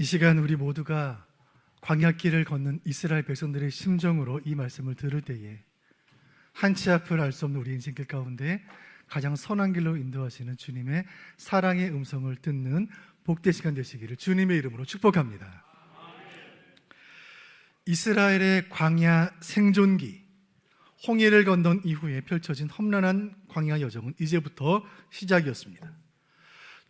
이 시간 우리 모두가 광야길을 걷는 이스라엘 백성들의 심정으로 이 말씀을 들을 때에 한치 앞을 알 수 없는 우리 인생길 가운데 가장 선한 길로 인도하시는 주님의 사랑의 음성을 듣는 복된 시간 되시기를 주님의 이름으로 축복합니다. 이스라엘의 광야 생존기, 홍해를 건넌 이후에 펼쳐진 험난한 광야 여정은 이제부터 시작이었습니다.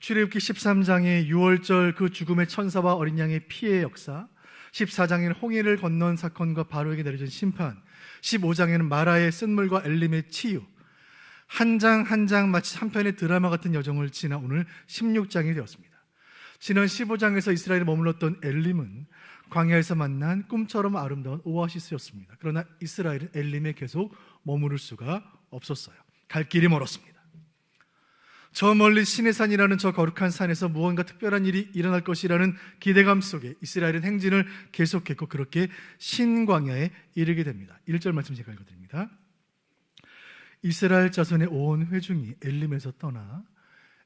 출애굽기 13장의 6월절 그 죽음의 천사와 어린 양의 피해 역사, 14장에는 홍해를 건넌 사건과 바로에게 내려진 심판, 15장에는 마라의 쓴물과 엘림의 치유, 한 장 한 장 마치 한 편의 드라마 같은 여정을 지나 오늘 16장이 되었습니다. 지난 15장에서 이스라엘에 머물렀던 엘림은 광야에서 만난 꿈처럼 아름다운 오아시스였습니다. 그러나 이스라엘은 엘림에 계속 머무를 수가 없었어요. 갈 길이 멀었습니다. 저 멀리 시내산이라는 저 거룩한 산에서 무언가 특별한 일이 일어날 것이라는 기대감 속에 이스라엘은 행진을 계속했고 그렇게 신광야에 이르게 됩니다. 1절 말씀 제가 읽어드립니다. 이스라엘 자손의 온 회중이 엘림에서 떠나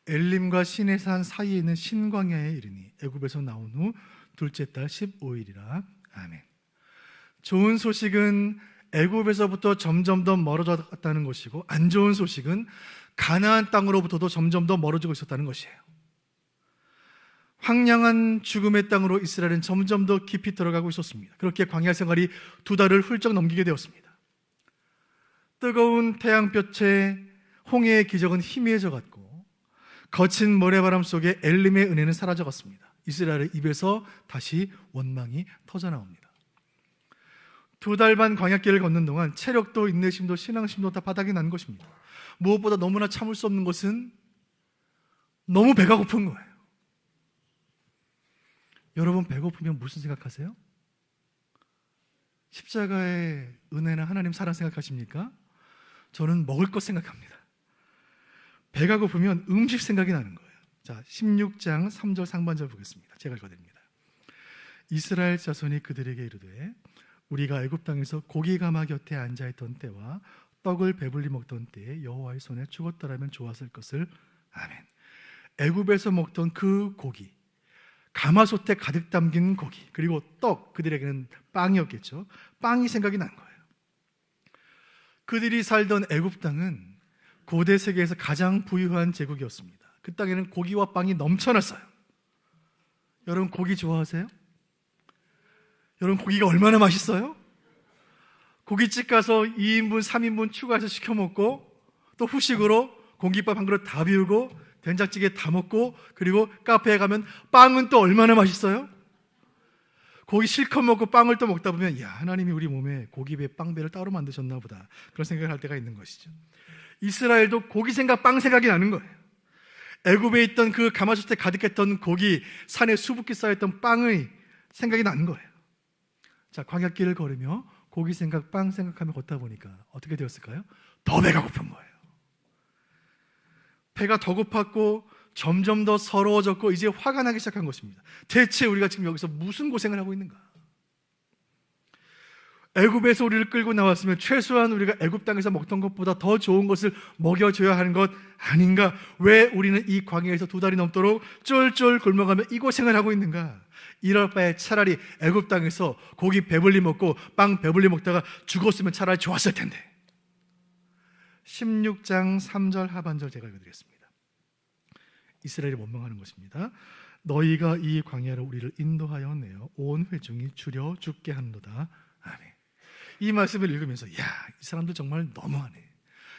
엘림과 시내산 사이에 있는 신광야에 이르니 애굽에서 나온 후 둘째 달 15일이라. 아멘. 좋은 소식은 애굽에서부터 점점 더 멀어져 갔다는 것이고, 안 좋은 소식은 가나안 땅으로부터도 점점 더 멀어지고 있었다는 것이에요. 황량한 죽음의 땅으로 이스라엘은 점점 더 깊이 들어가고 있었습니다. 그렇게 광야 생활이 2달을 훌쩍 넘기게 되었습니다. 뜨거운 태양볕에 홍해의 기적은 희미해져 갔고, 거친 모래바람 속에 엘림의 은혜는 사라져갔습니다. 이스라엘의 입에서 다시 원망이 터져나옵니다. 2달 반 광야길을 걷는 동안 체력도 인내심도 신앙심도 다 바닥이 난 것입니다. 무엇보다 너무나 참을 수 없는 것은 너무 배가 고픈 거예요. 여러분, 배고프면 무슨 생각하세요? 십자가의 은혜나 하나님 사랑 생각하십니까? 저는 먹을 것 생각합니다. 배가 고프면 음식 생각이 나는 거예요. 자, 16장 3절 상반절 보겠습니다. 제가 읽어드립니다. 이스라엘 자손이 그들에게 이르되 우리가 애굽 땅에서 고기 가마 곁에 앉아있던 때와 떡을 배불리 먹던 때에 여호와의 손에 죽었더라면 좋았을 것을. 아멘. 애굽에서 먹던 그 고기, 가마솥에 가득 담긴 고기, 그리고 떡, 그들에게는 빵이었겠죠. 빵이 생각이 난 거예요. 그들이 살던 애굽 땅은 고대 세계에서 가장 부유한 제국이었습니다. 그 땅에는 고기와 빵이 넘쳐났어요. 여러분, 고기 좋아하세요? 여러분, 고기가 얼마나 맛있어요? 고깃집 가서 2인분, 3인분 추가해서 시켜 먹고, 또 후식으로 공깃밥 한 그릇 다 비우고 된장찌개 다 먹고, 그리고 카페에 가면 빵은 또 얼마나 맛있어요? 고기 실컷 먹고 빵을 또 먹다 보면, 야, 하나님이 우리 몸에 고기배, 빵배를 따로 만드셨나 보다, 그런 생각을 할 때가 있는 것이죠. 이스라엘도 고기 생각, 빵 생각이 나는 거예요. 애굽에 있던 그 가마솥에 가득했던 고기, 산에 수북히 쌓였던 빵의 생각이 나는 거예요. 자, 광야길을 걸으며 고기 생각, 빵 생각하며 걷다 보니까 어떻게 되었을까요? 더 배가 고픈 거예요. 배가 더 고팠고 점점 더 서러워졌고 이제 화가 나기 시작한 것입니다. 대체 우리가 지금 여기서 무슨 고생을 하고 있는가? 애굽에서 우리를 끌고 나왔으면 최소한 우리가 애굽 땅에서 먹던 것보다 더 좋은 것을 먹여줘야 하는 것 아닌가? 왜 우리는 이 광야에서 2달이 넘도록 쫄쫄 굶어가며 이 고생을 하고 있는가? 이럴 바에 차라리 애굽 땅에서 고기 배불리 먹고 빵 배불리 먹다가 죽었으면 차라리 좋았을 텐데. 16장 3절 하반절 제가 읽어드리겠습니다. 이스라엘이 원망하는 것입니다. 너희가 이 광야로 우리를 인도하여 내어 온 회중이 줄여 죽게 하는도다. 아멘. 이 말씀을 읽으면서, 야, 이 사람들 정말 너무하네.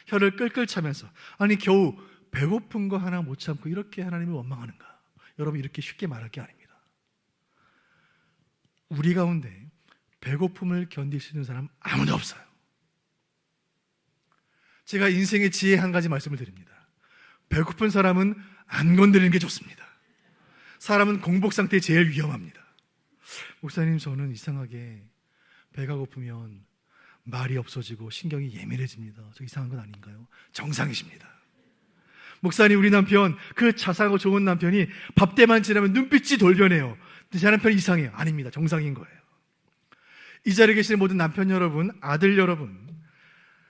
혀를 끌끌 차면서, 아니 겨우 배고픈 거 하나 못 참고 이렇게 하나님을 원망하는가? 여러분, 이렇게 쉽게 말할 게 아닙니다. 우리 가운데 배고픔을 견딜 수 있는 사람 아무도 없어요. 제가 인생의 지혜 한 가지 말씀을 드립니다. 배고픈 사람은 안 건드리는 게 좋습니다. 사람은 공복 상태에 제일 위험합니다. 목사님, 저는 이상하게 배가 고프면 말이 없어지고 신경이 예민해집니다. 저 이상한 건 아닌가요? 정상이십니다. 목사님, 우리 남편, 그 자상하고 좋은 남편이 밥 때만 지나면 눈빛이 돌변해요. 제 남편이 이상해요. 아닙니다. 정상인 거예요. 이 자리에 계시는 모든 남편 여러분, 아들 여러분,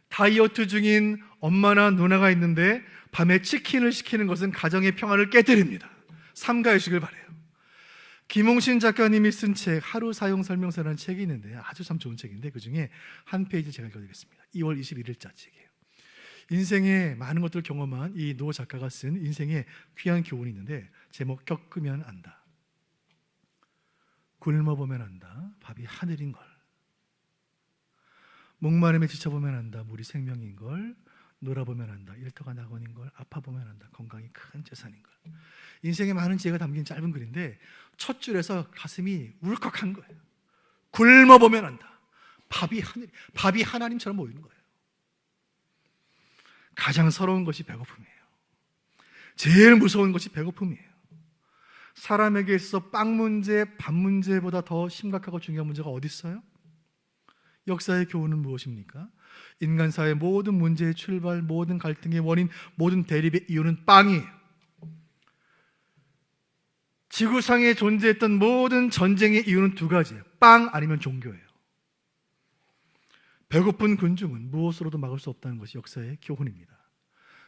다이어트 중인 엄마나 누나가 있는데 밤에 치킨을 시키는 것은 가정의 평화를 깨뜨립니다. 삼가하시길 바라요. 김홍신 작가님이 쓴 책 하루 사용 설명서라는 책이 있는데 아주 참 좋은 책인데 그중에 한 페이지 제가 읽어드리겠습니다. 2월 21일자 책이에요. 인생에 많은 것들을 경험한 이 노 작가가 쓴 인생의 귀한 교훈이 있는데 제목 겪으면 안다. 굶어보면 안다. 밥이 하늘인 걸. 목마름에 지쳐보면 안다. 물이 생명인 걸. 놀아보면 안다. 일터가 낙원인 걸. 아파보면 안다. 건강이 큰 재산인 걸. 인생에 많은 지혜가 담긴 짧은 글인데 첫 줄에서 가슴이 울컥한 거예요. 굶어보면 안다. 밥이 하나님처럼 보이는 거예요. 가장 서러운 것이 배고픔이에요. 제일 무서운 것이 배고픔이에요. 사람에게 있어 빵 문제, 밥 문제보다 더 심각하고 중요한 문제가 어디 있어요? 역사의 교훈은 무엇입니까? 인간사의 모든 문제의 출발, 모든 갈등의 원인, 모든 대립의 이유는 빵이에요. 지구상에 존재했던 모든 전쟁의 이유는 두 가지예요. 빵 아니면 종교예요. 배고픈 군중은 무엇으로도 막을 수 없다는 것이 역사의 교훈입니다.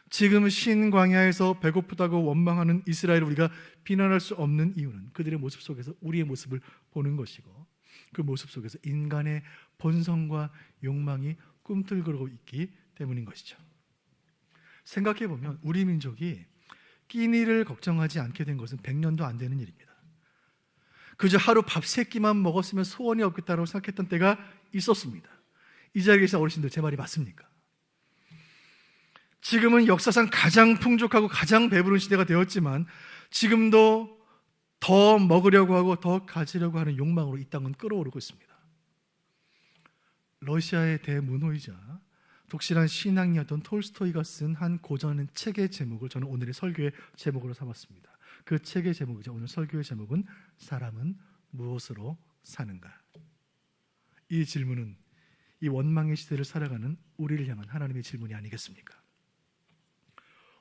지금 신광야에서 배고프다고 원망하는 이스라엘을 우리가 비난할 수 없는 이유는 그들의 모습 속에서 우리의 모습을 보는 것이고 그 모습 속에서 인간의 본성과 욕망이 꿈틀거리고 있기 때문인 것이죠. 생각해보면 우리 민족이 끼니를 걱정하지 않게 된 것은 100년도 안 되는 일입니다. 그저 하루 밥 3끼만 먹었으면 소원이 없겠다고 생각했던 때가 있었습니다. 이 자리에 계신 어르신들 제 말이 맞습니까? 지금은 역사상 가장 풍족하고 가장 배부른 시대가 되었지만 지금도 더 먹으려고 하고 더 가지려고 하는 욕망으로 이 땅은 끓어오르고 있습니다. 러시아의 대문호이자 독실한 신앙이었던 톨스토이가 쓴 한 고전 책의 제목을 저는 오늘의 설교의 제목으로 삼았습니다. 그 책의 제목이죠. 오늘 설교의 제목은 사람은 무엇으로 사는가? 이 질문은 이 원망의 시대를 살아가는 우리를 향한 하나님의 질문이 아니겠습니까?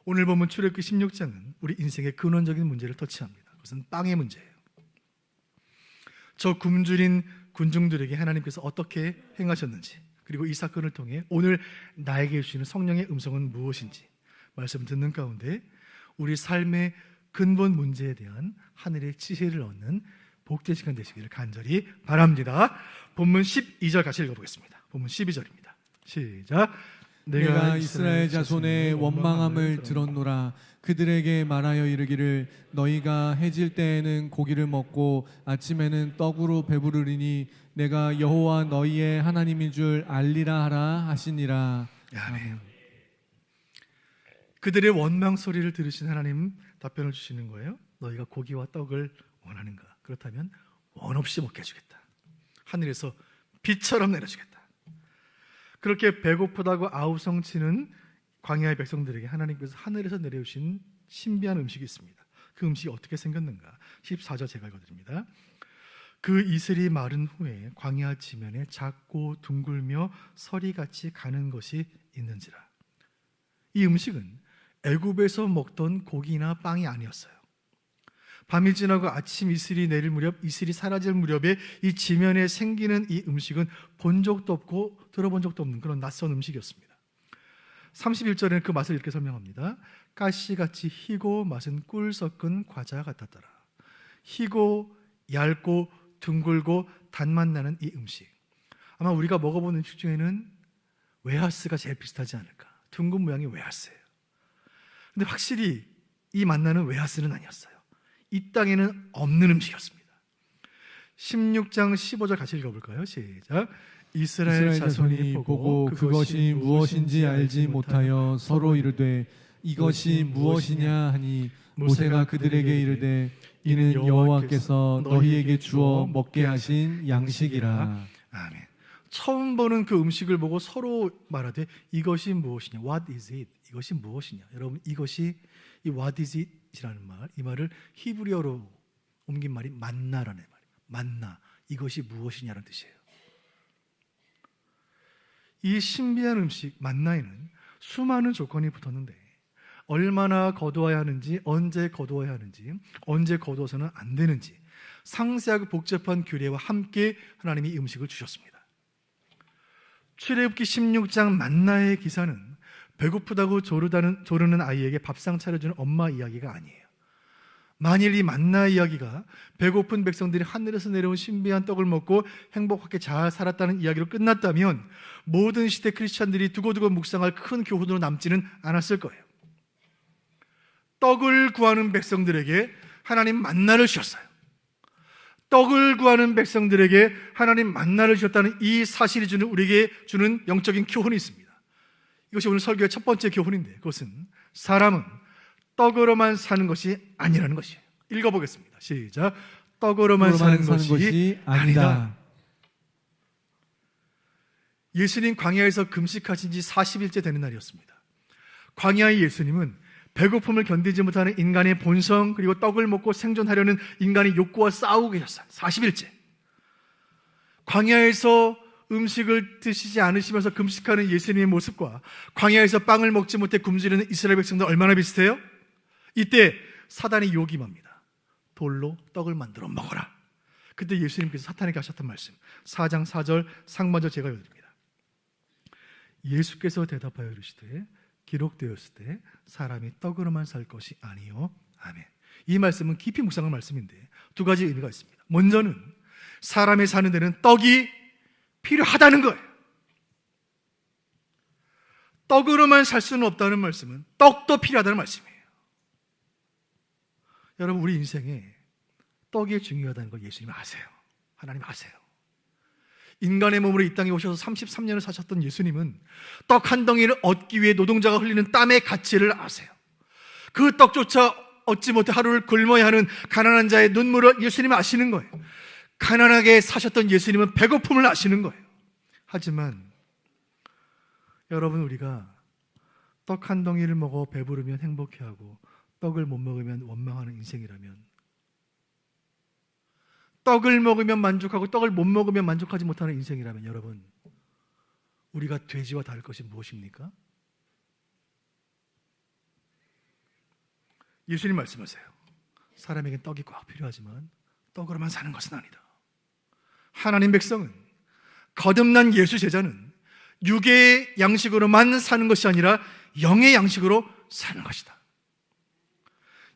오늘 본문 출애굽기 16장은 우리 인생의 근원적인 문제를 터치합니다. 그것은 빵의 문제예요. 저 굶주린 군중들에게 하나님께서 어떻게 행하셨는지, 그리고 이 사건을 통해 오늘 나에게 주시는 성령의 음성은 무엇인지 말씀 듣는 가운데 우리 삶의 근본 문제에 대한 하늘의 지혜를 얻는 복된 시간 되시기를 간절히 바랍니다. 본문 12절 같이 읽어보겠습니다. 본문 12절입니다. 시작. 내가 이스라엘 자손의 원망함을 들었노라. 그들에게 말하여 이르기를 너희가 해질 때에는 고기를 먹고 아침에는 떡으로 배부르리니 내가 여호와 너희의 하나님인 줄 알리라 하라 하시니라. 아멘. 그들의 원망 소리를 들으신 하나님 답변을 주시는 거예요. 너희가 고기와 떡을 원하는가? 그렇다면 원 없이 먹게 해주겠다. 하늘에서 비처럼 내려주겠다. 그렇게 배고프다고 아우성치는 광야의 백성들에게 하나님께서 하늘에서 내려주신 신비한 음식이 있습니다. 그 음식이 어떻게 생겼는가? 14절 제가 읽어드립니다. 그 이슬이 마른 후에 광야 지면에 작고 둥글며 서리같이 가는 것이 있는지라. 이 음식은 애굽에서 먹던 고기나 빵이 아니었어요. 밤이 지나고 아침 이슬이 내릴 무렵, 이슬이 사라질 무렵에 이 지면에 생기는 이 음식은 본 적도 없고 들어본 적도 없는 그런 낯선 음식이었습니다. 31절에는 그 맛을 이렇게 설명합니다. 가시같이 희고 맛은 꿀 섞은 과자 같았더라. 희고 얇고 둥글고 단맛 나는 이 음식, 아마 우리가 먹어본 음식 중에는 웨하스가 제일 비슷하지 않을까. 둥근 모양이 웨하스예요. 근데 확실히 이 맛나는 웨하스는 아니었어요. 이 땅에는 없는 음식이었습니다. 16장 15절 같이 읽어볼까요? 시작. 이스라엘 자손이 보고 그것이 무엇인지 알지 못하여 서로 이르되 이것이 무엇이냐 하니 모세가 그들에게 이르되 이는 여호와께서 너희에게 주어 먹게 하신 양식이라. 아멘. 처음 보는 그 음식을 보고 서로 말하되 이것이 무엇이냐? What is it? 이것이 무엇이냐? 여러분, 이것이 이 what is it이라는 말, 이 말을 히브리어로 옮긴 말이 만나라는 말이에요. 만나, 이것이 무엇이냐는 뜻이에요. 이 신비한 음식 만나에는 수많은 조건이 붙었는데 얼마나 거두어야 하는지, 언제 거두어야 하는지, 언제 거두어서는 안 되는지 상세하고 복잡한 규례와 함께 하나님이 이 음식을 주셨습니다. 출애굽기 16장 만나의 기사는 배고프다고 조르는 아이에게 밥상 차려주는 엄마 이야기가 아니에요. 만일 이 만나 이야기가 배고픈 백성들이 하늘에서 내려온 신비한 떡을 먹고 행복하게 잘 살았다는 이야기로 끝났다면 모든 시대 크리스찬들이 두고두고 묵상할 큰 교훈으로 남지는 않았을 거예요. 떡을 구하는 백성들에게 하나님 만나를 주셨어요. 떡을 구하는 백성들에게 하나님 만나를 주셨다는 이 사실이 주는 우리에게 주는 영적인 교훈이 있습니다. 이것이 오늘 설교의 첫 번째 교훈인데, 그것은 사람은 떡으로만 사는 것이 아니라는 것이에요. 읽어보겠습니다. 시작. 떡으로만 사는 것이 아니다. 예수님 광야에서 금식하신 지 40일째 되는 날이었습니다. 광야의 예수님은 배고픔을 견디지 못하는 인간의 본성, 그리고 떡을 먹고 생존하려는 인간의 욕구와 싸우고 계셨어요. 40일째. 광야에서 음식을 드시지 않으시면서 금식하는 예수님의 모습과 광야에서 빵을 먹지 못해 굶주리는 이스라엘 백성들 얼마나 비슷해요? 이때 사단의 유혹이 뭡니다. 돌로 떡을 만들어 먹어라. 그때 예수님께서 사탄에게 하셨던 말씀, 4장 4절 상반절 제가 읽어드립니다. 예수께서 대답하여 이르시되 기록되었을 때 사람이 떡으로만 살 것이 아니요. 아멘. 이 말씀은 깊이 묵상할 말씀인데 두 가지 의미가 있습니다. 먼저는 사람이 사는 데는 떡이 필요하다는 거예요. 떡으로만 살 수는 없다는 말씀은 떡도 필요하다는 말씀이에요. 여러분, 우리 인생에 떡이 중요하다는 걸 예수님 아세요. 하나님 아세요. 인간의 몸으로 이 땅에 오셔서 33년을 사셨던 예수님은 떡 한 덩이를 얻기 위해 노동자가 흘리는 땀의 가치를 아세요. 그 떡조차 얻지 못해 하루를 굶어야 하는 가난한 자의 눈물을 예수님은 아시는 거예요. 가난하게 사셨던 예수님은 배고픔을 아시는 거예요. 하지만 여러분, 우리가 떡 한 덩이를 먹어 배부르면 행복해하고 떡을 못 먹으면 원망하는 인생이라면, 떡을 먹으면 만족하고 떡을 못 먹으면 만족하지 못하는 인생이라면, 여러분, 우리가 돼지와 다를 것이 무엇입니까? 예수님 말씀하세요. 사람에겐 떡이 꼭 필요하지만 떡으로만 사는 것은 아니다. 하나님 백성은, 거듭난 예수 제자는 육의 양식으로만 사는 것이 아니라 영의 양식으로 사는 것이다.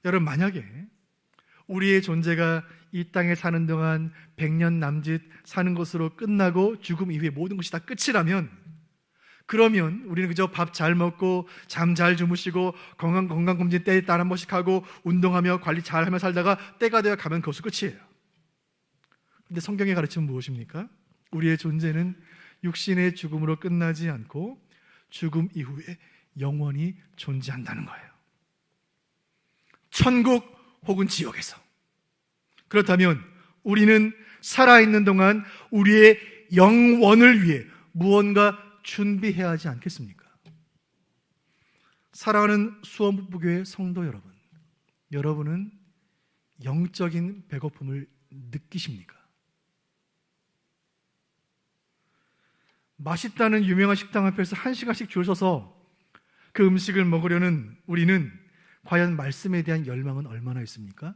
여러분, 만약에 우리의 존재가 이 땅에 사는 동안 100년 남짓 사는 것으로 끝나고 죽음 이후에 모든 것이 다 끝이라면, 그러면 우리는 그저 밥 잘 먹고 잠 잘 주무시고 건강검진 때에 따라 한 번씩 하고 운동하며 관리 잘하며 살다가 때가 되어 가면 그것이 끝이에요. 근데 성경의 가르침은 무엇입니까? 우리의 존재는 육신의 죽음으로 끝나지 않고 죽음 이후에 영원히 존재한다는 거예요. 천국 혹은 지옥에서. 그렇다면 우리는 살아있는 동안 우리의 영원을 위해 무언가 준비해야 하지 않겠습니까? 사랑하는 수원북부교회 성도 여러분, 여러분은 영적인 배고픔을 느끼십니까? 맛있다는 유명한 식당 앞에서 1시간씩 줄 서서 그 음식을 먹으려는 우리는 과연 말씀에 대한 열망은 얼마나 있습니까?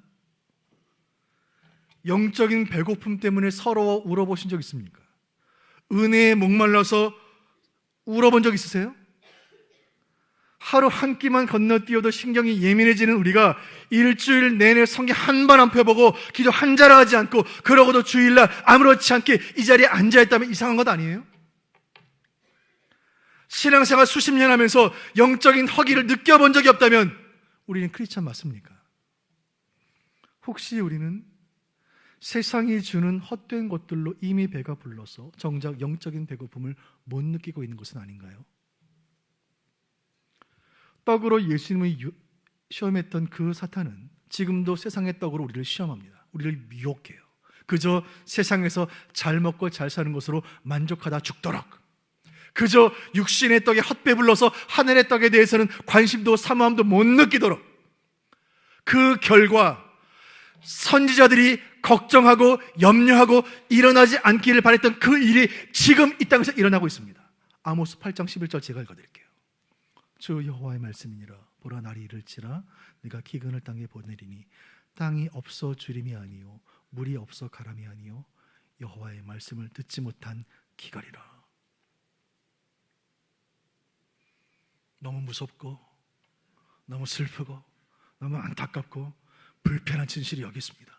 영적인 배고픔 때문에 서러워 울어보신 적 있습니까? 은혜에 목말라서 울어본 적 있으세요? 하루 한 끼만 건너뛰어도 신경이 예민해지는 우리가 일주일 내내 성경 한 번 안 펴보고 기도 한 자라 하지 않고 그러고도 주일날 아무렇지 않게 이 자리에 앉아있다면 이상한 것 아니에요? 신앙생활 수십 년 하면서 영적인 허기를 느껴본 적이 없다면 우리는 크리스찬 맞습니까? 혹시 우리는 세상이 주는 헛된 것들로 이미 배가 불러서 정작 영적인 배고픔을 못 느끼고 있는 것은 아닌가요? 떡으로 예수님을 시험했던 그 사탄은 지금도 세상의 떡으로 우리를 시험합니다. 우리를 미혹해요. 그저 세상에서 잘 먹고 잘 사는 것으로 만족하다 죽도록, 그저 육신의 떡에 헛배불러서 하늘의 떡에 대해서는 관심도 사모함도 못 느끼도록, 그 결과 선지자들이 걱정하고 염려하고 일어나지 않기를 바랬던 그 일이 지금 이 땅에서 일어나고 있습니다. 아모스 8장 11절 제가 읽어드릴게요. 주 여호와의 말씀이니라. 보라, 날이 이를지라 네가 기근을 땅에 보내리니 땅이 없어 주림이 아니요 물이 없어 가람이 아니요 여호와의 말씀을 듣지 못한 기갈이라. 너무 무섭고 너무 슬프고 너무 안타깝고 불편한 진실이 여기 있습니다.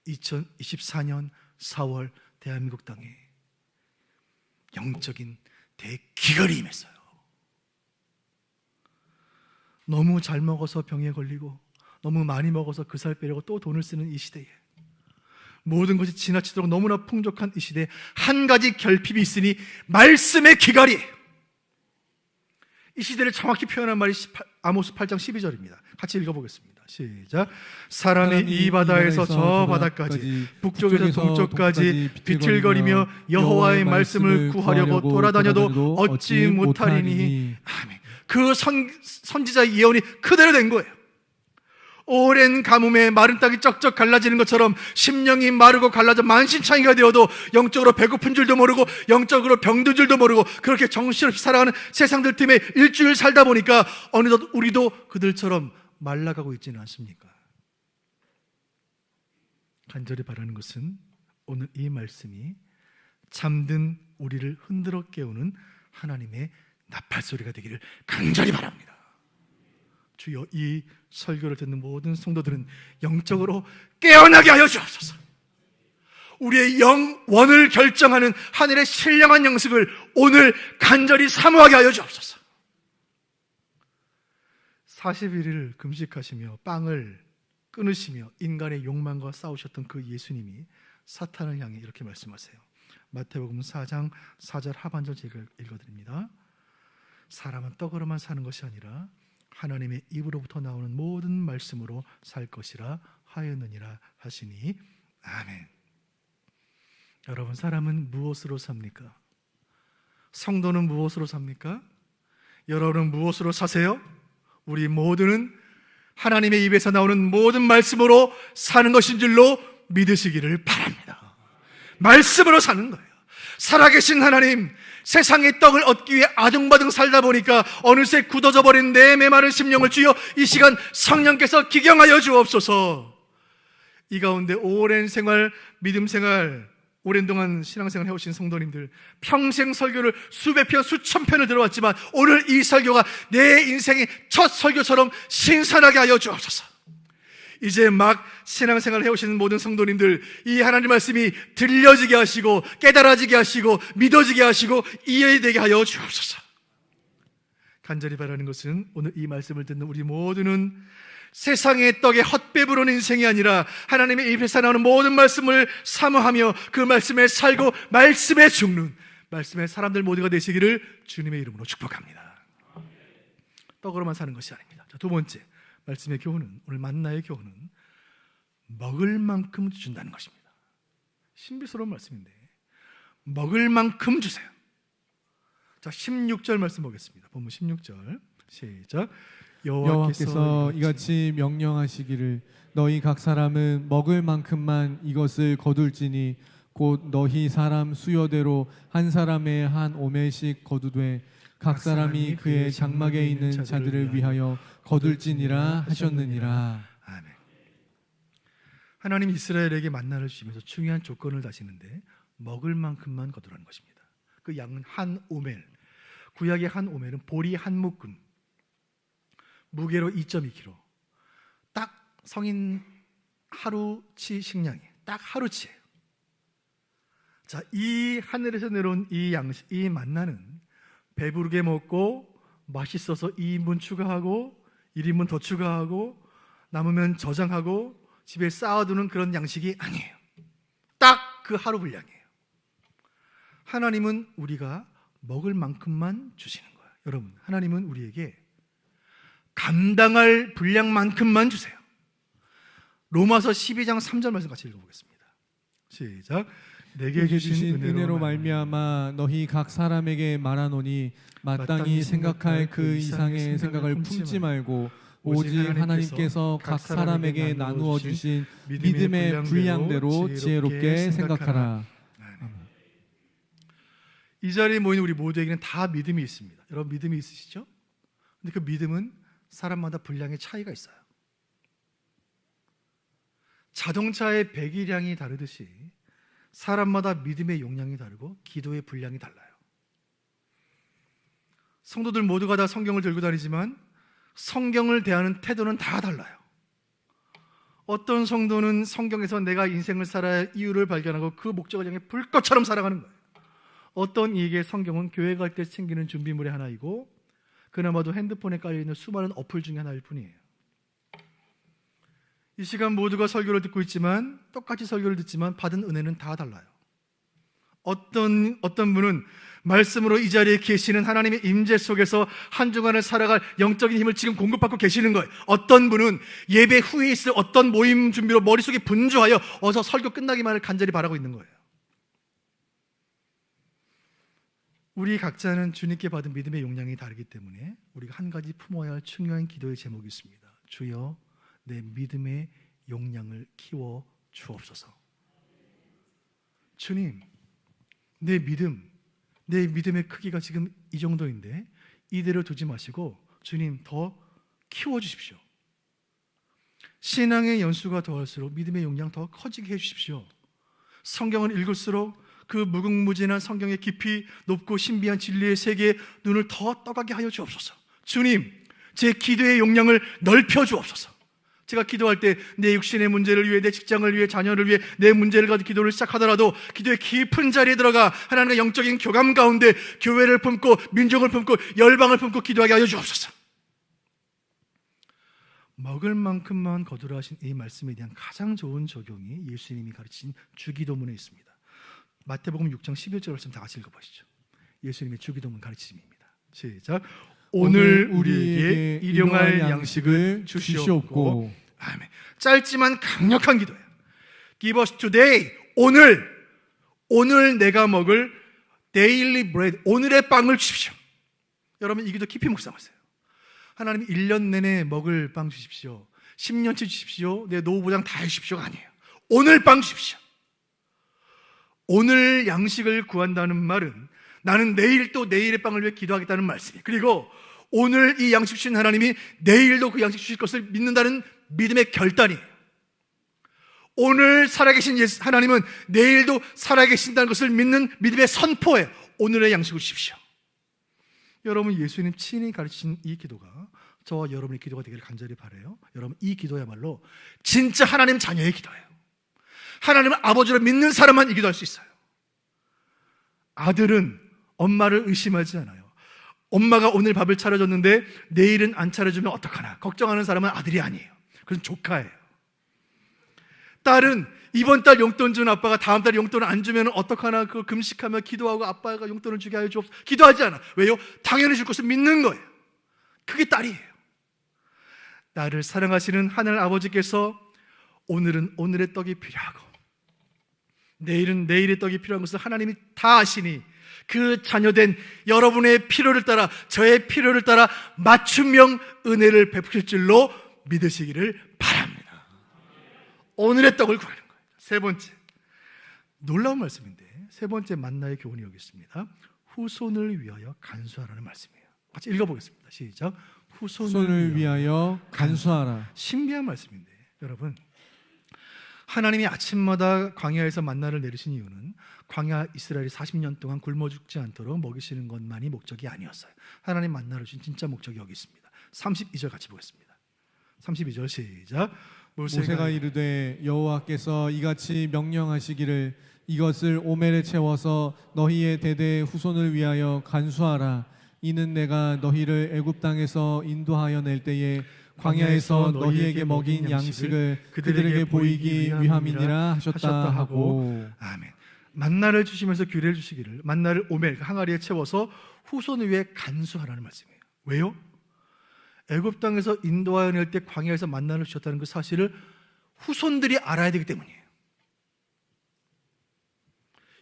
2024년 4월 대한민국 땅에 영적인 대기근이 임했어요. 너무 잘 먹어서 병에 걸리고 너무 많이 먹어서 그 살 빼려고 또 돈을 쓰는 이 시대에, 모든 것이 지나치도록 너무나 풍족한 이 시대에 한 가지 결핍이 있으니 말씀의 기갈이. 이 시대를 정확히 표현한 말이 아모스 8장 12절입니다. 같이 읽어보겠습니다. 시작. 사람이 이 바다에서 저 바다까지 북쪽에서 동쪽까지 비틀거리며 여호와의 말씀을 구하려고 돌아다녀도 얻지 못하리니. 아멘. 그 선지자의 예언이 그대로 된 거예요. 오랜 가뭄에 마른 땅이 쩍쩍 갈라지는 것처럼 심령이 마르고 갈라져 만신창이가 되어도 영적으로 배고픈 줄도 모르고 영적으로 병든 줄도 모르고 그렇게 정신없이 살아가는 세상들 때문에 일주일 살다 보니까 어느덧 우리도 그들처럼 말라가고 있지는 않습니까? 간절히 바라는 것은 오늘 이 말씀이 잠든 우리를 흔들어 깨우는 하나님의 나팔소리가 되기를 간절히 바랍니다. 주여, 이 설교를 듣는 모든 성도들은 영적으로 깨어나게 하여 주옵소서. 우리의 영원을 결정하는 하늘의 신령한 영식을 오늘 간절히 사모하게 하여 주옵소서. 41일 금식하시며 빵을 끊으시며 인간의 욕망과 싸우셨던 그 예수님이 사탄을 향해 이렇게 말씀하세요. 마태복음 4장 4절 하반절 제가 읽어드립니다. 사람은 떡으로만 사는 것이 아니라 하나님의 입으로부터 나오는 모든 말씀으로 살 것이라 하였느니라 하시니. 아멘. 여러분, 사람은 무엇으로 삽니까? 성도는 무엇으로 삽니까? 여러분은 무엇으로 사세요? 우리 모두는 하나님의 입에서 나오는 모든 말씀으로 사는 것인 줄로 믿으시기를 바랍니다. 말씀으로 사는 거예요. 살아계신 하나님, 세상의 떡을 얻기 위해 아등바등 살다 보니까 어느새 굳어져 버린 내 메마른 심령을 주여 이 시간 성령께서 기경하여 주옵소서. 이 가운데 오랜 생활, 믿음 생활, 오랜 동안 신앙생활 해오신 성도님들, 평생 설교를 수백 편, 수천 편을 들어왔지만 오늘 이 설교가 내 인생의 첫 설교처럼 신선하게 하여 주옵소서. 이제 막 신앙생활을 해오시는 모든 성도님들, 이 하나님 말씀이 들려지게 하시고 깨달아지게 하시고 믿어지게 하시고 이해되게 하여 주옵소서. 간절히 바라는 것은 오늘 이 말씀을 듣는 우리 모두는 세상의 떡에 헛배부른 인생이 아니라 하나님의 입에서 나오는 모든 말씀을 사모하며 그 말씀에 살고 말씀에 죽는 말씀의 사람들 모두가 되시기를 주님의 이름으로 축복합니다. 떡으로만 사는 것이 아닙니다. 자, 두 번째 말씀의 교훈은, 오늘 만나의 교훈은 먹을 만큼 주신다는 것입니다. 신비스러운 말씀인데 먹을 만큼 주세요. 자, 16절 말씀 보겠습니다. 본문 16절 시작. 여호와께서 이같이 명령하시기를 너희 각 사람은 먹을 만큼만 이것을 거둘지니 곧 너희 사람 수여대로 한 사람의 한 오멜씩 거두되 각 사람이 그의 장막에 있는 자들을 위하여 거둘지니라 하셨느니라. 아멘. 하나님 이스라엘에게 만나를 주시면서 중요한 조건을 다시는데 먹을 만큼만 거두라는 것입니다. 그 양은 한 오멜, 구약의 한 오멜은 보리 한 묶음, 무게로 2.2kg, 딱 성인 하루치 식량이에요. 딱 하루치예요. 자, 이 하늘에서 내려온 이 양식, 이 만나는 배부르게 먹고 맛있어서 2인분 추가하고 1인분 더 추가하고 남으면 저장하고 집에 쌓아두는 그런 양식이 아니에요. 딱 그 하루 분량이에요. 하나님은 우리가 먹을 만큼만 주시는 거예요. 여러분, 하나님은 우리에게 감당할 분량만큼만 주세요. 로마서 12장 3절 말씀 같이 읽어보겠습니다. 시작. 내게 주신 은혜로 말미암아 너희 각 사람에게 말하노니 마땅히 생각할 그 이상의 생각을 품지 말고 오직 하나님께서 각 사람에게 나누어 주신 믿음의 분량대로 지혜롭게 생각하라. 이 자리에 모인 우리 모두에게는 다 믿음이 있습니다. 여러분, 믿음이 있으시죠? 근데 그 믿음은 사람마다 분량의 차이가 있어요. 자동차의 배기량이 다르듯이 사람마다 믿음의 용량이 다르고 기도의 분량이 달라요. 성도들 모두가 다 성경을 들고 다니지만 성경을 대하는 태도는 다 달라요. 어떤 성도는 성경에서 내가 인생을 살아야 할 이유를 발견하고 그 목적을 향해 불꽃처럼 살아가는 거예요. 어떤 이에게 성경은 교회 갈 때 챙기는 준비물의 하나이고 그나마도 핸드폰에 깔려있는 수많은 어플 중에 하나일 뿐이에요. 이 시간 모두가 설교를 듣고 있지만 똑같이 설교를 듣지만 받은 은혜는 다 달라요. 어떤 분은 말씀으로 이 자리에 계시는 하나님의 임재 속에서 한 주간을 살아갈 영적인 힘을 지금 공급받고 계시는 거예요. 어떤 분은 예배 후에 있을 어떤 모임 준비로 머릿속에 분주하여 어서 설교 끝나기만을 간절히 바라고 있는 거예요. 우리 각자는 주님께 받은 믿음의 용량이 다르기 때문에 우리가 한 가지 품어야 할 중요한 기도의 제목이 있습니다. 주여, 내 믿음의 용량을 키워 주옵소서. 주님, 내 믿음의 크기가 지금 이 정도인데 이대로 두지 마시고 주님 더 키워주십시오. 신앙의 연수가 더할수록 믿음의 용량 더 커지게 해주십시오. 성경을 읽을수록 그 무궁무진한 성경의 깊이 높고 신비한 진리의 세계에 눈을 더 떠가게 하여 주옵소서. 주님, 제 기도의 용량을 넓혀 주옵소서. 제가 기도할 때 내 육신의 문제를 위해, 내 직장을 위해, 자녀를 위해 내 문제를 가지고 기도를 시작하더라도 기도의 깊은 자리에 들어가 하나님과 영적인 교감 가운데 교회를 품고 민족을 품고 열방을 품고 기도하게 하여 주옵소서. 먹을 만큼만 거두라 하신 이 말씀에 대한 가장 좋은 적용이 예수님이 가르친 주기도문에 있습니다. 마태복음 6장 11절 말씀 다 같이 읽어보시죠. 예수님의 주기도문 가르침입니다. 시작. 오늘 우리에게 일용할 양식을 주시옵고. 아멘. 짧지만 강력한 기도예요. Give us today. 오늘 내가 먹을 daily bread, 오늘의 빵을 주십시오. 여러분, 이 기도 깊이 묵상하세요. 하나님 1년 내내 먹을 빵 주십시오. 10년치 주십시오. 내 노후 보장 다 해주십시오가 아니에요. 오늘 빵 주십시오. 오늘 양식을 구한다는 말은 나는 내일 또 내일의 빵을 위해 기도하겠다는 말씀이에요. 그리고 오늘 이 양식 주신 하나님이 내일도 그 양식 주실 것을 믿는다는 믿음의 결단이에요. 오늘 살아계신 하나님은 내일도 살아계신다는 것을 믿는 믿음의 선포예요. 오늘의 양식을 주십시오. 여러분, 예수님 친히 가르치신 이 기도가 저와 여러분의 기도가 되기를 간절히 바라요. 여러분, 이 기도야말로 진짜 하나님 자녀의 기도예요. 하나님을 아버지로 믿는 사람만 이 기도할 수 있어요. 아들은 엄마를 의심하지 않아요. 엄마가 오늘 밥을 차려줬는데 내일은 안 차려주면 어떡하나 걱정하는 사람은 아들이 아니에요. 그건 조카예요. 딸은 이번 달 용돈 준 아빠가 다음 달에 용돈을 안 주면 어떡하나 그 금식하며 기도하고 아빠가 용돈을 주게 하여 주옵소서. 기도하지 않아. 왜요? 당연히 줄 것을 믿는 거예요. 그게 딸이에요. 나를 사랑하시는 하늘 아버지께서 오늘은 오늘의 떡이 필요하고 내일은 내일의 떡이 필요한 것을 하나님이 다 아시니 그 자녀된 여러분의 필요를 따라, 저의 필요를 따라 맞춤형 은혜를 베푸실 줄로 믿으시기를 바랍니다. 오늘의 떡을 구하는 거예요. 세 번째, 놀라운 말씀인데 세 번째 만나의 교훈이 여기 있습니다. 후손을 위하여 간수하라는 말씀이에요. 같이 읽어보겠습니다. 시작. 후손을 위하여 간수하라. 신비한 말씀인데 여러분, 하나님이 아침마다 광야에서 만나를 내리신 이유는 광야 이스라엘이 40년 동안 굶어 죽지 않도록 먹이시는 것만이 목적이 아니었어요. 하나님 만나를 주신 진짜 목적이 여기 있습니다. 32절 같이 보겠습니다. 32절 시작. 모세가 이르되 여호와께서 이같이 명령하시기를 이것을 오멜에 채워서 너희의 대대 후손을 위하여 간수하라. 이는 내가 너희를 애굽 땅에서 인도하여 낼 때에 광야에서 너희에게 먹인 양식을 그들에게 보이기 위함이니라 하셨다 하고. 아멘. 만나를 주시면서 규례를 주시기를 만나를 오멜 항아리에 채워서 후손을 위해 간수하라는 말씀이에요. 왜요? 애굽 땅에서 인도하여 낼 때 광야에서 만나를 주셨다는 그 사실을 후손들이 알아야 되기 때문이에요.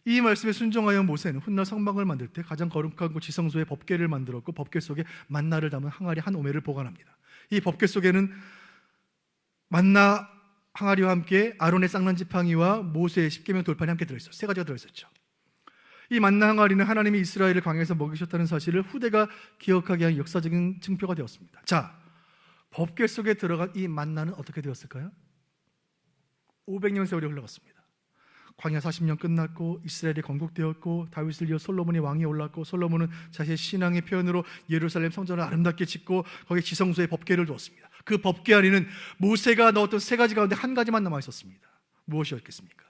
이 말씀에 순종하여 모세는 훗날 성막을 만들 때 가장 거룩한 곳 지성소에 법궤를 만들었고 법궤 속에 만나를 담은 항아리 한 오멜을 보관합니다. 이 법궤 속에는 만나 항아리와 함께 아론의 쌍난 지팡이와 모세의 십계명 돌판이 함께 들어있어요. 세 가지가 들어있었죠. 이 만나 항아리는 하나님이 이스라엘을 광야에서 먹이셨다는 사실을 후대가 기억하게 한 역사적인 증표가 되었습니다. 자, 법궤 속에 들어간 이 만나는 어떻게 되었을까요? 500년 세월이 흘러갔습니다. 광야 40년 끝났고 이스라엘이 건국되었고 다윗을 이어 솔로몬이 왕위에 올랐고 솔로몬은 자신의 신앙의 표현으로 예루살렘 성전을 아름답게 짓고 거기에 지성소에 법궤를 두었습니다. 그 법궤 안에는 모세가 넣었던 세 가지 가운데 한 가지만 남아 있었습니다. 무엇이었겠습니까?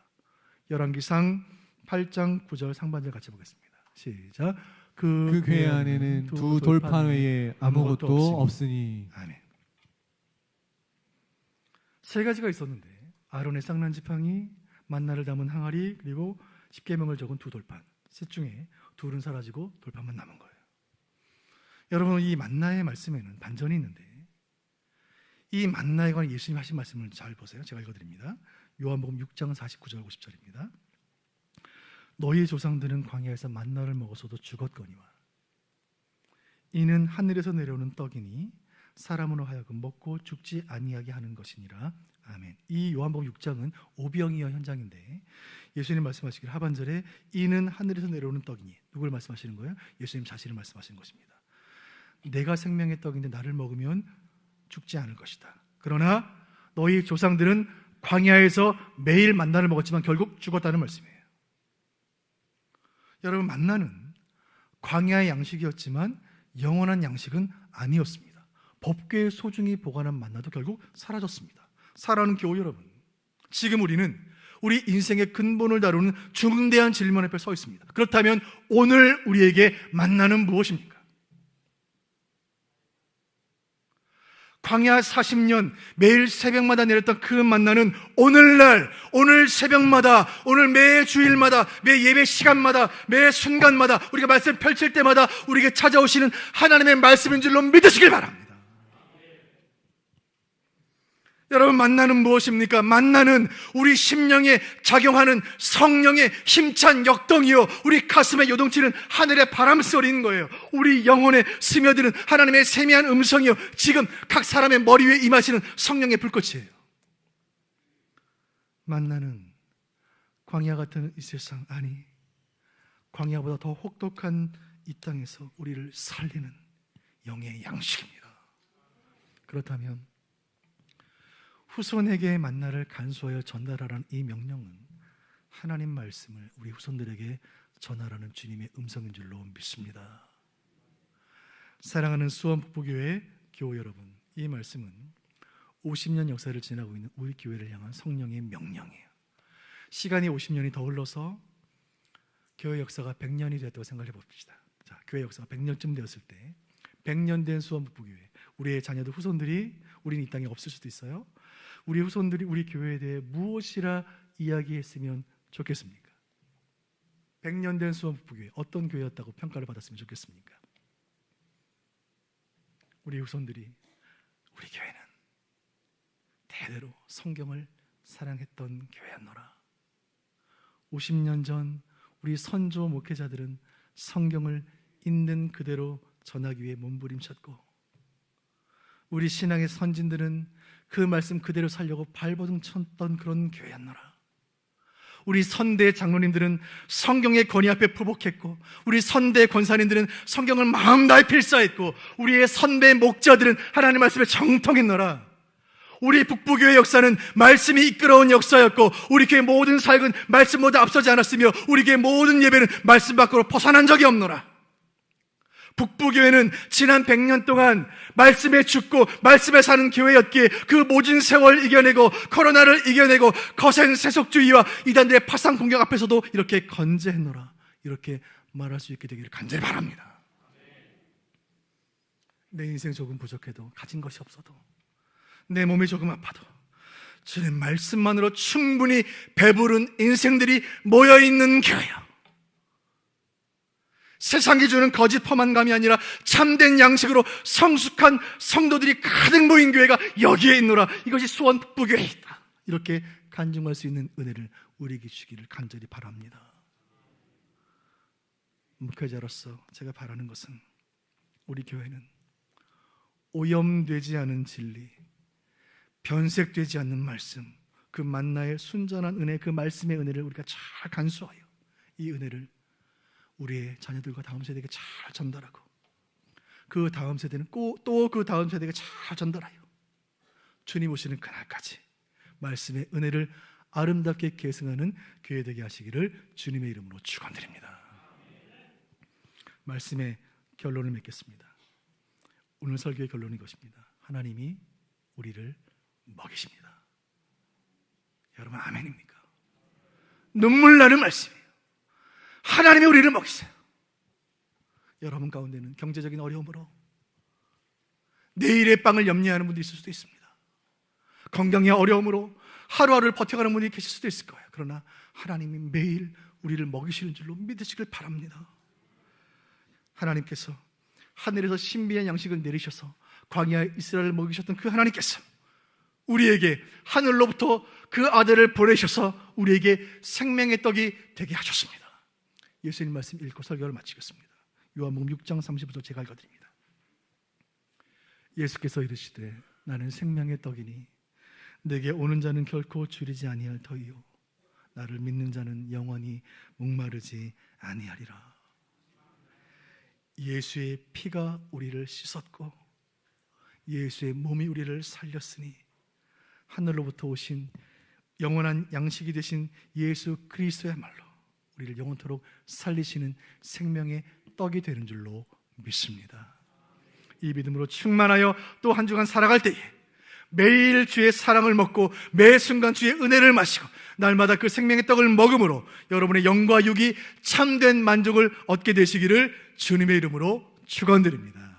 열왕기상 8장 9절 상반절 같이 보겠습니다. 시작. 그 궤 안에는 두 돌판 외에 아무것도 없으니. 아멘. 세 가지가 있었는데 아론의 쌍난 지팡이, 만나를 담은 항아리, 그리고 십계명을 적은 두 돌판, 셋 중에 둘은 사라지고 돌판만 남은 거예요. 여러분, 이 만나의 말씀에는 반전이 있는데 이 만나에 관한 예수님이 하신 말씀을 잘 보세요. 제가 읽어드립니다. 요한복음 6장 49절 50절입니다. 너희 조상들은 광야에서 만나를 먹어서도 죽었거니와 이는 하늘에서 내려오는 떡이니 사람으로 하여금 먹고 죽지 아니하게 하는 것이니라. 아멘. 이 요한복음 6장은 오병이어 현장인데 예수님 말씀하시길 하반절에 이는 하늘에서 내려오는 떡이니, 누굴 말씀하시는 거예요? 예수님 자신을 말씀하시는 것입니다. 내가 생명의 떡인데 나를 먹으면 죽지 않을 것이다. 그러나 너희 조상들은 광야에서 매일 만나를 먹었지만 결국 죽었다는 말씀이에요. 여러분, 만나는 광야의 양식이었지만 영원한 양식은 아니었습니다. 법궤에 소중히 보관한 만나도 결국 사라졌습니다. 사랑하는 교우 여러분, 지금 우리는 우리 인생의 근본을 다루는 중대한 질문 앞에 서 있습니다. 그렇다면 오늘 우리에게 만나는 무엇입니까? 광야 40년 매일 새벽마다 내렸던 그 만나는 오늘날, 오늘 새벽마다, 오늘 매 주일마다, 매 예배 시간마다, 매 순간마다 우리가 말씀 펼칠 때마다 우리에게 찾아오시는 하나님의 말씀인 줄로 믿으시길 바랍니다. 여러분, 만나는 무엇입니까? 만나는 우리 심령에 작용하는 성령의 힘찬 역동이요, 우리 가슴에 요동치는 하늘의 바람소리인 거예요. 우리 영혼에 스며드는 하나님의 세미한 음성이요, 지금 각 사람의 머리 위에 임하시는 성령의 불꽃이에요. 만나는 광야 같은 이 세상, 아니 광야보다 더 혹독한 이 땅에서 우리를 살리는 영의 양식입니다. 그렇다면 후손에게 만나를 간수하여 전달하라는 이 명령은 하나님 말씀을 우리 후손들에게 전하라는 주님의 음성인 줄로 믿습니다. 사랑하는 수원북부교회 교우 여러분, 이 말씀은 50년 역사를 지나고 있는 우리 교회를 향한 성령의 명령이에요. 시간이 50년이 더 흘러서 교회 역사가 100년이 되었다고 생각해 봅시다. 자, 교회 역사가 100년쯤 되었을 때 100년 된 수원북부교회, 우리의 자녀들, 후손들이 우리는 이 땅에 없을 수도 있어요. 우리 후손들이 우리 교회에 대해 무엇이라 이야기했으면 좋겠습니까? 100년 된 수원북부교회, 어떤 교회였다고 평가를 받았으면 좋겠습니까? 우리 후손들이 우리 교회는 대대로 성경을 사랑했던 교회였노라. 50년 전 우리 선조 목회자들은 성경을 있는 그대로 전하기 위해 몸부림쳤고, 우리 신앙의 선진들은 그 말씀 그대로 살려고 발버둥 쳤던 그런 교회였노라. 우리 선대 장로님들은 성경의 권위 앞에 부복했고, 우리 선대 권사님들은 성경을 마음 다해 필사했고, 우리의 선배 목자들은 하나님 말씀에 정통했노라. 우리 북부교회 역사는 말씀이 이끌어온 역사였고, 우리 교회 모든 사역은 말씀보다 앞서지 않았으며, 우리 교회 모든 예배는 말씀 밖으로 벗어난 적이 없노라. 북부교회는 지난 100년 동안 말씀에 죽고 말씀에 사는 교회였기에 그 모진 세월 이겨내고 코로나를 이겨내고 거센 세속주의와 이단들의 파상 공격 앞에서도 이렇게 건재했노라, 이렇게 말할 수 있게 되기를 간절히 바랍니다. 내 인생 조금 부족해도, 가진 것이 없어도, 내 몸이 조금 아파도 주님 말씀만으로 충분히 배부른 인생들이 모여있는 교회요, 세상이 주는 거짓 포만감이 아니라 참된 양식으로 성숙한 성도들이 가득 모인 교회가 여기에 있노라. 이것이 수원 북부교회에 있다. 이렇게 간증할 수 있는 은혜를 우리에게 주기를 간절히 바랍니다. 목회자로서 제가 바라는 것은 우리 교회는 오염되지 않은 진리, 변색되지 않는 말씀, 그 만나의 순전한 은혜, 그 말씀의 은혜를 우리가 잘 간수하여 이 은혜를 우리의 자녀들과 다음 세대에게 잘 전달하고, 그 다음 세대는 또 그 다음 세대에게 잘 전달하여 주님 오시는 그날까지 말씀의 은혜를 아름답게 계승하는 교회 되게 하시기를 주님의 이름으로 축원드립니다. 말씀의 결론을 맺겠습니다. 오늘 설교의 결론은 이것입니다. 하나님이 우리를 먹이십니다. 여러분 아멘입니까? 눈물 나는 말씀이에요. 하나님이 우리를 먹이세요. 여러분 가운데는 경제적인 어려움으로 내일의 빵을 염려하는 분도 있을 수도 있습니다. 건강의 어려움으로 하루하루를 버텨가는 분이 계실 수도 있을 거예요. 그러나 하나님이 매일 우리를 먹이시는 줄로 믿으시길 바랍니다. 하나님께서 하늘에서 신비한 양식을 내리셔서 광야에 이스라엘을 먹이셨던 그 하나님께서 우리에게 하늘로부터 그 아들을 보내셔서 우리에게 생명의 떡이 되게 하셨습니다. 예수님 말씀 읽고 설교를 마치겠습니다. 요한복음 6장 35절 제가 읽어드립니다. 예수께서 이르시되 나는 생명의 떡이니 내게 오는 자는 결코 줄이지 아니할 터이요 나를 믿는 자는 영원히 목마르지 아니하리라. 예수의 피가 우리를 씻었고 예수의 몸이 우리를 살렸으니 하늘로부터 오신 영원한 양식이 되신 예수 그리스도야말로 우리를 영원토록 살리시는 생명의 떡이 되는 줄로 믿습니다. 이 믿음으로 충만하여 또 한 주간 살아갈 때에 매일 주의 사랑을 먹고 매 순간 주의 은혜를 마시고 날마다 그 생명의 떡을 먹음으로 여러분의 영과 육이 참된 만족을 얻게 되시기를 주님의 이름으로 축원드립니다.